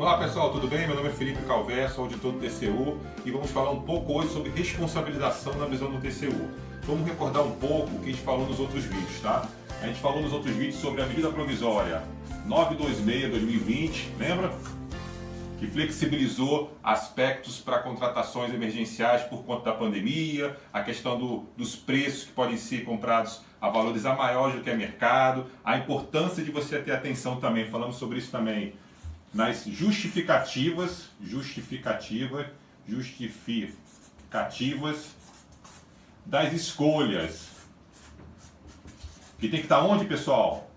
Olá pessoal, tudo bem? Meu nome é Felipe Calvé, sou auditor do TCU e vamos falar um pouco hoje sobre responsabilização na visão do TCU. Vamos recordar um pouco o que a gente falou nos outros vídeos, tá? A gente falou nos outros vídeos sobre a medida provisória 926/2020, lembra? Que flexibilizou aspectos para contratações emergenciais por conta da pandemia, a questão dos preços que podem ser comprados a valores a maiores do que é mercado, a importância de você ter atenção também, falamos sobre isso também, nas justificativas das escolhas. Que tem que estar onde, pessoal?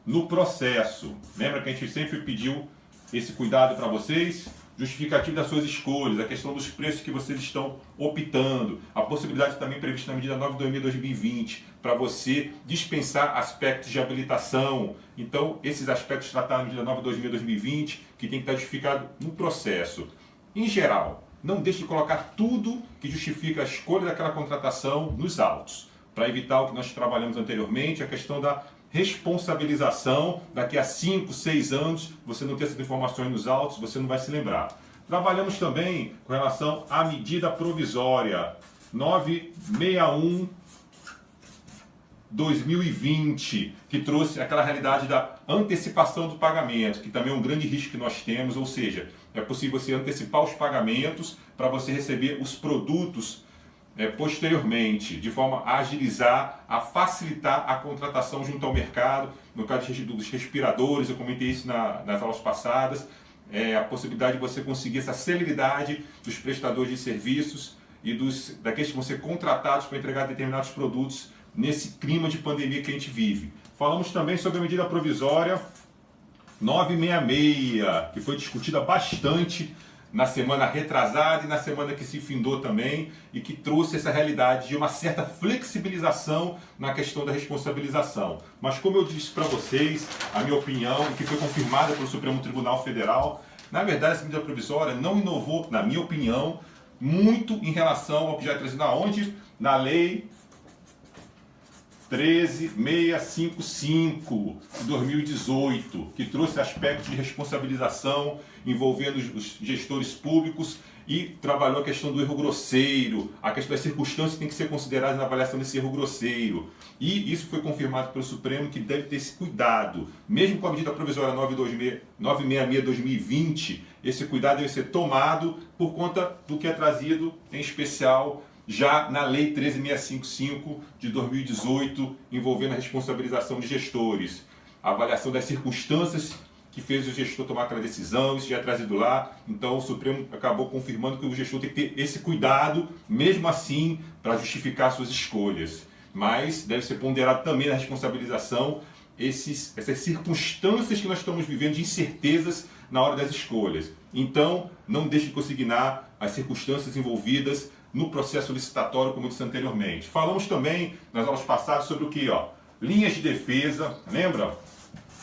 No processo. Lembra que a gente sempre pediu esse cuidado para vocês? Justificativo das suas escolhas, a questão dos preços que vocês estão optando, a possibilidade também prevista na medida 926/2020 para você dispensar aspectos de habilitação. Então, esses aspectos tratados na medida 926/2020 que tem que estar justificado no processo. Em geral, não deixe de colocar tudo que justifica a escolha daquela contratação nos autos, para evitar o que nós trabalhamos anteriormente, a questão da responsabilização. Daqui a 5, 6 anos, você não ter essas informações nos autos, você não vai se lembrar. Trabalhamos também com relação à medida provisória 961/2020, que trouxe aquela realidade da antecipação do pagamento, que também é um grande risco que nós temos, ou seja, é possível você antecipar os pagamentos para você receber os produtos posteriormente, de forma a agilizar, a facilitar a contratação junto ao mercado. No caso dos respiradores, eu comentei isso nas aulas passadas, a possibilidade de você conseguir essa celeridade dos prestadores de serviços e daqueles que vão ser contratados para entregar determinados produtos nesse clima de pandemia que a gente vive. Falamos também sobre a medida provisória 966, que foi discutida bastante na semana retrasada e na semana que se findou também, e que trouxe essa realidade de uma certa flexibilização na questão da responsabilização. Mas como eu disse para vocês, a minha opinião, e que foi confirmada pelo Supremo Tribunal Federal, na verdade essa medida provisória não inovou, na minha opinião, muito em relação ao que já é trazido aonde? Na Lei 13.655 de 2018, que trouxe aspectos de responsabilização envolvendo os gestores públicos e trabalhou a questão do erro grosseiro, a questão das circunstâncias que tem que ser consideradas na avaliação desse erro grosseiro. E isso foi confirmado pelo Supremo, que deve ter esse cuidado. Mesmo com a medida provisória 966/2020, esse cuidado deve ser tomado por conta do que é trazido, em especial, já na Lei 13.655 de 2018, envolvendo a responsabilização de gestores. A avaliação das circunstâncias que fez o gestor tomar aquela decisão, isso já é trazido lá. Então o Supremo acabou confirmando que o gestor tem que ter esse cuidado, mesmo assim, para justificar suas escolhas. Mas deve ser ponderado também na responsabilização essas circunstâncias que nós estamos vivendo de incertezas na hora das escolhas. Então, não deixe de consignar as circunstâncias envolvidas no processo licitatório, como eu disse anteriormente. Falamos também, nas aulas passadas, sobre o que? Linhas de defesa, lembra?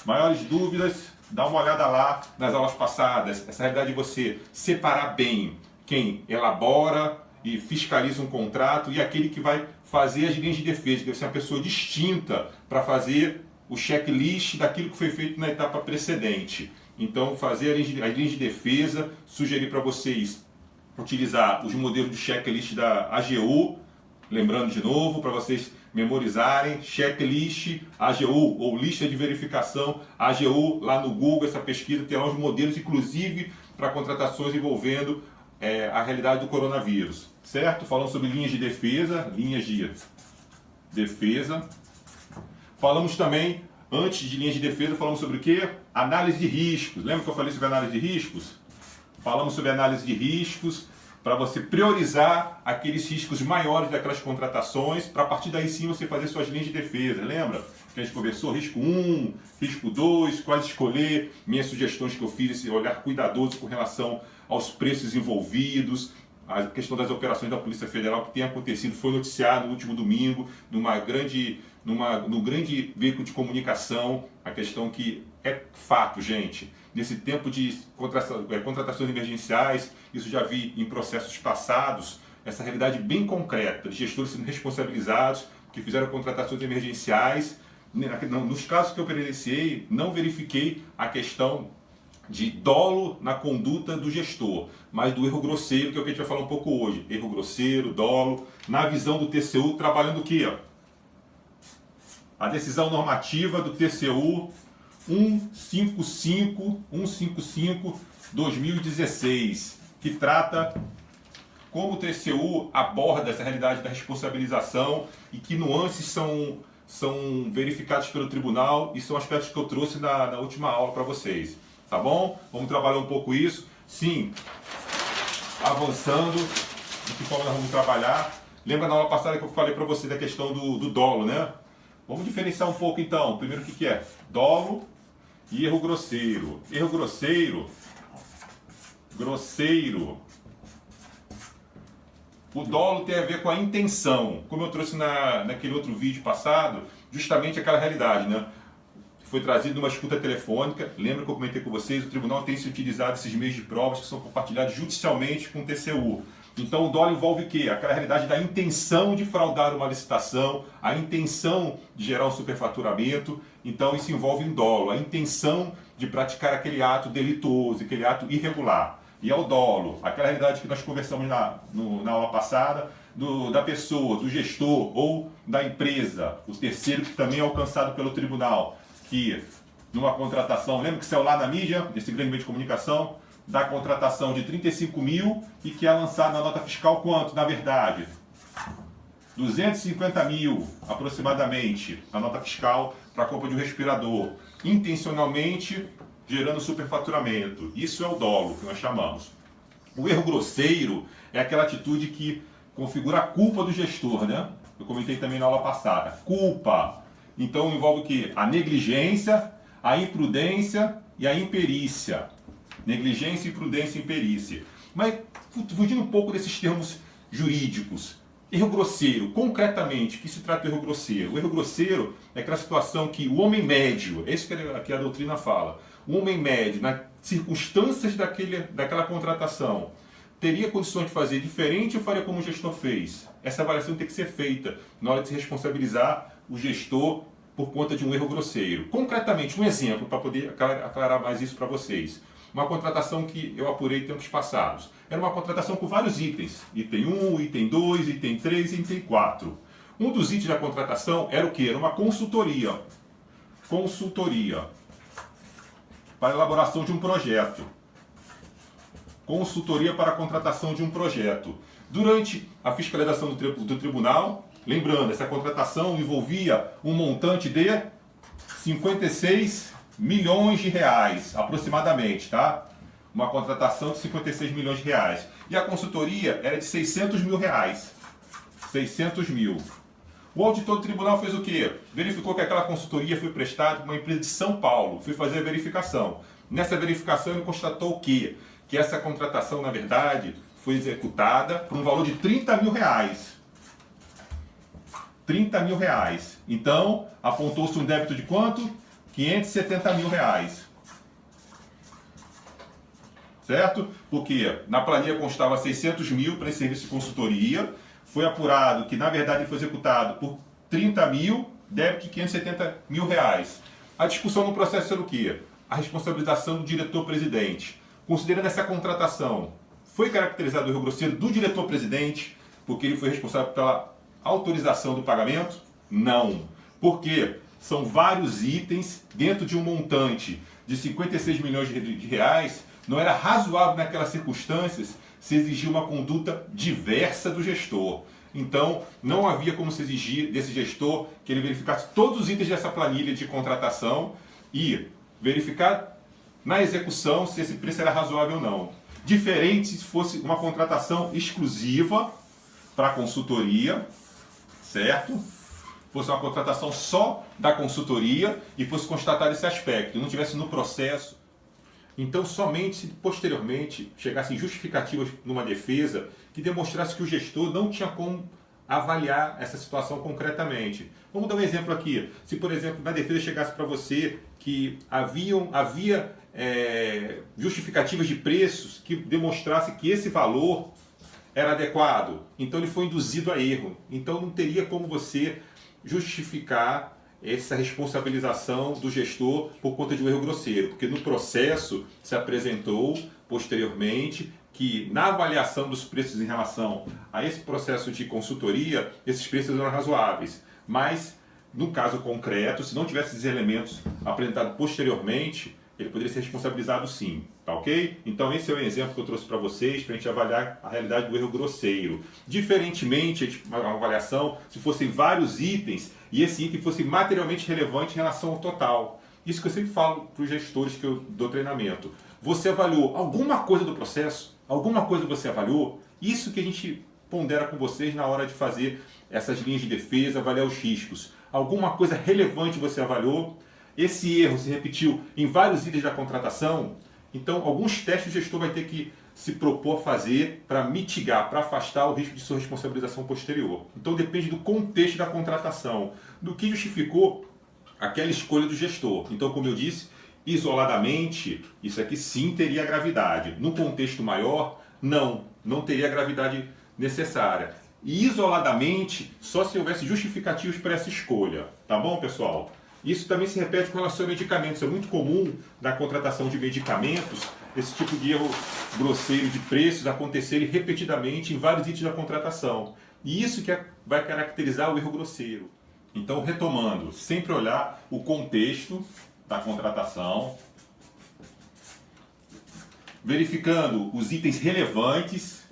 Maiores dúvidas, dá uma olhada lá nas aulas passadas. Essa realidade de você separar bem quem elabora e fiscaliza um contrato e aquele que vai fazer as linhas de defesa, que deve ser uma pessoa distinta para fazer o checklist daquilo que foi feito na etapa precedente. Então, fazer as linhas de defesa, sugerir para vocês utilizar os modelos de checklist da AGU, lembrando de novo, para vocês memorizarem, checklist AGU, ou lista de verificação AGU, lá no Google, essa pesquisa tem lá os modelos, inclusive para contratações envolvendo a realidade do coronavírus, certo? Falando sobre linhas de defesa, Falamos também, antes de linhas de defesa, falamos sobre o quê? Análise de riscos. Lembra que eu falei sobre análise de riscos? Falamos sobre análise de riscos, para você priorizar aqueles riscos maiores daquelas contratações, para a partir daí sim você fazer suas linhas de defesa. Lembra que a gente conversou? Risco 1, risco 2, quais escolher, minhas sugestões que eu fiz, esse olhar cuidadoso com relação aos preços envolvidos, a questão das operações da Polícia Federal que tem acontecido, foi noticiado no último domingo, num grande veículo de comunicação, a questão que é fato, gente. Nesse tempo de contratações emergenciais, isso já vi em processos passados, essa realidade bem concreta de gestores sendo responsabilizados, que fizeram contratações emergenciais. Nos casos que eu presenciei, não verifiquei a questão de dolo na conduta do gestor, mas do erro grosseiro, que é o que a gente vai falar um pouco hoje. Erro grosseiro, dolo, na visão do TCU, trabalhando o quê? A decisão normativa do TCU 155/2016, que trata como o TCU aborda essa realidade da responsabilização e que nuances são verificados pelo tribunal, e são aspectos que eu trouxe na última aula para vocês. Tá bom? Vamos trabalhar um pouco isso. Sim, avançando, de que forma nós vamos trabalhar. Lembra na aula passada que eu falei para você da questão do dolo, né? Vamos diferenciar um pouco então. Primeiro, o que é? Dolo e erro grosseiro. Erro grosseiro. O dolo tem a ver com a intenção. Como eu trouxe naquele outro vídeo passado, justamente aquela realidade, né? Foi trazido numa escuta telefônica. Lembra que eu comentei com vocês? O tribunal tem se utilizado esses meios de provas que são compartilhados judicialmente com o TCU. Então o dolo envolve o quê? Aquela realidade da intenção de fraudar uma licitação, a intenção de gerar um superfaturamento. Então isso envolve um dolo, a intenção de praticar aquele ato delituoso, aquele ato irregular. E é o dolo, aquela realidade que nós conversamos na aula passada, da pessoa, do gestor ou da empresa, o terceiro que também é alcançado pelo tribunal, que numa contratação, lembra que saiu lá na mídia, desse grande meio de comunicação, da contratação de 35 mil e que é lançado na nota fiscal quanto, na verdade? 250 mil, aproximadamente, a nota fiscal para a compra de um respirador, intencionalmente gerando superfaturamento. Isso é o dolo, que nós chamamos. O erro grosseiro é aquela atitude que configura a culpa do gestor, né? Eu comentei também na aula passada. Culpa. Então envolve o quê? A negligência, a imprudência e a imperícia. Negligência, imprudência e imperícia. Mas, fugindo um pouco desses termos jurídicos, erro grosseiro, concretamente, o que se trata do erro grosseiro? O erro grosseiro é aquela situação que o homem médio, é isso que a doutrina fala, o homem médio, nas circunstâncias daquela contratação, teria condições de fazer diferente ou faria como o gestor fez? Essa avaliação tem que ser feita na hora de se responsabilizar o gestor por conta de um erro grosseiro. Concretamente, um exemplo para poder aclarar mais isso para vocês. Uma contratação que eu apurei em tempos passados. Era uma contratação com vários itens. Item 1, item 2, item 3 e item 4. Um dos itens da contratação era o quê? Era uma consultoria. Consultoria para a elaboração de um projeto. Consultoria para a contratação de um projeto. Durante a fiscalização do tribunal, lembrando, essa contratação envolvia um montante de 56 milhões de reais, aproximadamente, tá? Uma contratação de 56 milhões de reais. E a consultoria era de 600 mil reais. 600 mil. O auditor do tribunal fez o quê? Verificou que aquela consultoria foi prestada por uma empresa de São Paulo. Foi fazer a verificação. Nessa verificação ele constatou o quê? Que essa contratação, na verdade, foi executada por um valor de 30 mil reais. 30 mil reais. Então, apontou-se um débito de quanto? 570 mil reais. Certo? Porque na planilha constava 600 mil para esse serviço de consultoria. Foi apurado que, na verdade, ele foi executado por 30 mil, débito de 570 mil reais. A discussão no processo era o quê? A responsabilização do diretor-presidente. Considerando essa contratação, foi caracterizado o erro grosseiro do diretor-presidente, porque ele foi responsável pela autorização do pagamento? Não. Por quê? São vários itens dentro de um montante de 56 milhões de reais. Não era razoável naquelas circunstâncias se exigir uma conduta diversa do gestor. Então, não havia como se exigir desse gestor que ele verificasse todos os itens dessa planilha de contratação e verificar na execução se esse preço era razoável ou não. Diferente se fosse uma contratação exclusiva para consultoria, certo? Fosse uma contratação só da consultoria e fosse constatado esse aspecto, não tivesse no processo. Então, somente se posteriormente chegassem justificativas numa defesa que demonstrasse que o gestor não tinha como avaliar essa situação concretamente. Vamos dar um exemplo aqui. Se, por exemplo, na defesa chegasse para você que havia justificativas de preços que demonstrasse que esse valor era adequado, então ele foi induzido a erro. Então não teria como você justificar essa responsabilização do gestor por conta de um erro grosseiro, porque no processo se apresentou posteriormente que na avaliação dos preços em relação a esse processo de consultoria, esses preços eram razoáveis, mas no caso concreto, se não tivesse esses elementos apresentados posteriormente, ele poderia ser responsabilizado sim, tá ok? Então esse é o exemplo que eu trouxe para vocês, para a gente avaliar a realidade do erro grosseiro. Diferentemente, uma avaliação, se fossem vários itens e esse item fosse materialmente relevante em relação ao total. Isso que eu sempre falo para os gestores que eu dou treinamento. Você avaliou alguma coisa do processo? Alguma coisa você avaliou? Isso que a gente pondera com vocês na hora de fazer essas linhas de defesa, avaliar os riscos. Alguma coisa relevante você avaliou? Esse erro se repetiu em vários itens da contratação? Então, alguns testes o gestor vai ter que se propor a fazer para mitigar, para afastar o risco de sua responsabilização posterior. Então, depende do contexto da contratação, do que justificou aquela escolha do gestor. Então, como eu disse, isoladamente, isso aqui sim teria gravidade. No contexto maior, não teria a gravidade necessária. E isoladamente, só se houvesse justificativos para essa escolha. Tá bom, pessoal? Isso também se repete com relação a medicamentos. É muito comum na contratação de medicamentos esse tipo de erro grosseiro de preços acontecerem repetidamente em vários itens da contratação. E isso que vai caracterizar o erro grosseiro. Então, retomando, sempre olhar o contexto da contratação, verificando os itens relevantes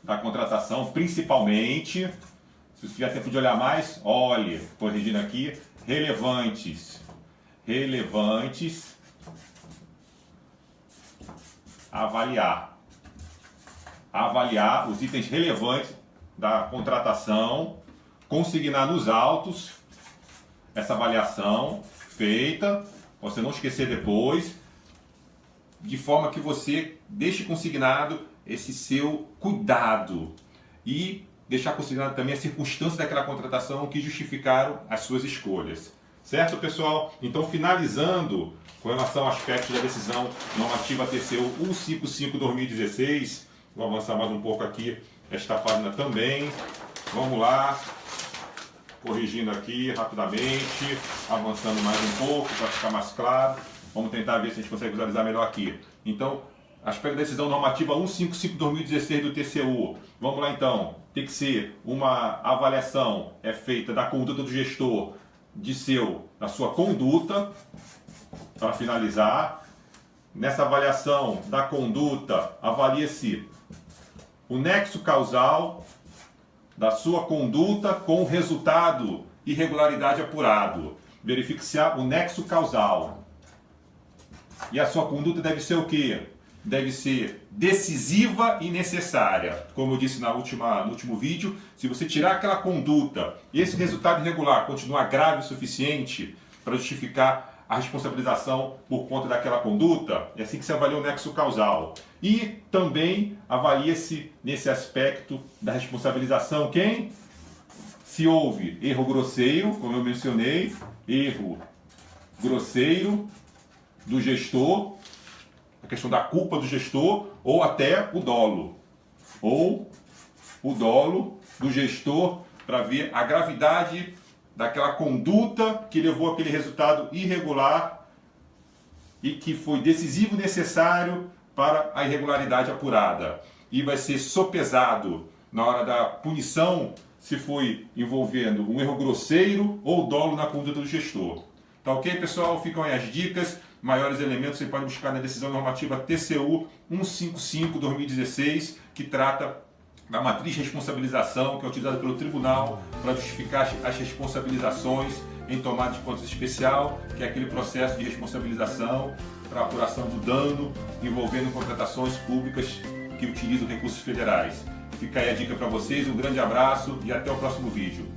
da contratação, principalmente. Se você tiver tempo de olhar mais, olhe, corrigindo aqui, relevantes, avaliar os itens relevantes da contratação, consignar nos autos essa avaliação feita, você não esquecer depois, de forma que você deixe consignado esse seu cuidado e deixar considerado também a circunstância daquela contratação que justificaram as suas escolhas. Certo, pessoal? Então, finalizando com relação ao aspecto da decisão normativa TCU 155/2016, vou avançar mais um pouco aqui esta página também. Vamos lá, corrigindo aqui rapidamente, avançando mais um pouco para ficar mais claro. Vamos tentar ver se a gente consegue visualizar melhor aqui. Então, aspecto da decisão normativa 155/2016 do TCU. Vamos lá então. Tem que ser uma avaliação feita da conduta do gestor, da sua conduta, para finalizar. Nessa avaliação da conduta, avalia-se o nexo causal da sua conduta com o resultado irregularidade apurado. Verifique-se o nexo causal. E a sua conduta deve ser o quê? Deve ser decisiva e necessária. Como eu disse no último vídeo, se você tirar aquela conduta e esse resultado irregular continuar grave o suficiente para justificar a responsabilização por conta daquela conduta, é assim que se avalia o nexo causal. E também avalia-se nesse aspecto da responsabilização quem? Se houve erro grosseiro, como eu mencionei, erro grosseiro do gestor, a questão da culpa do gestor, ou até o dolo. Ou o dolo do gestor para ver a gravidade daquela conduta que levou aquele resultado irregular e que foi decisivo e necessário para a irregularidade apurada. E vai ser sopesado na hora da punição se foi envolvendo um erro grosseiro ou dolo na conduta do gestor. Tá ok, pessoal? Ficam aí as dicas. Maiores elementos você pode buscar na decisão normativa TCU 155/2016, que trata da matriz de responsabilização, que é utilizada pelo tribunal para justificar as responsabilizações em tomada de contas especial, que é aquele processo de responsabilização para apuração do dano envolvendo contratações públicas que utilizam recursos federais. Fica aí a dica para vocês, um grande abraço e até o próximo vídeo.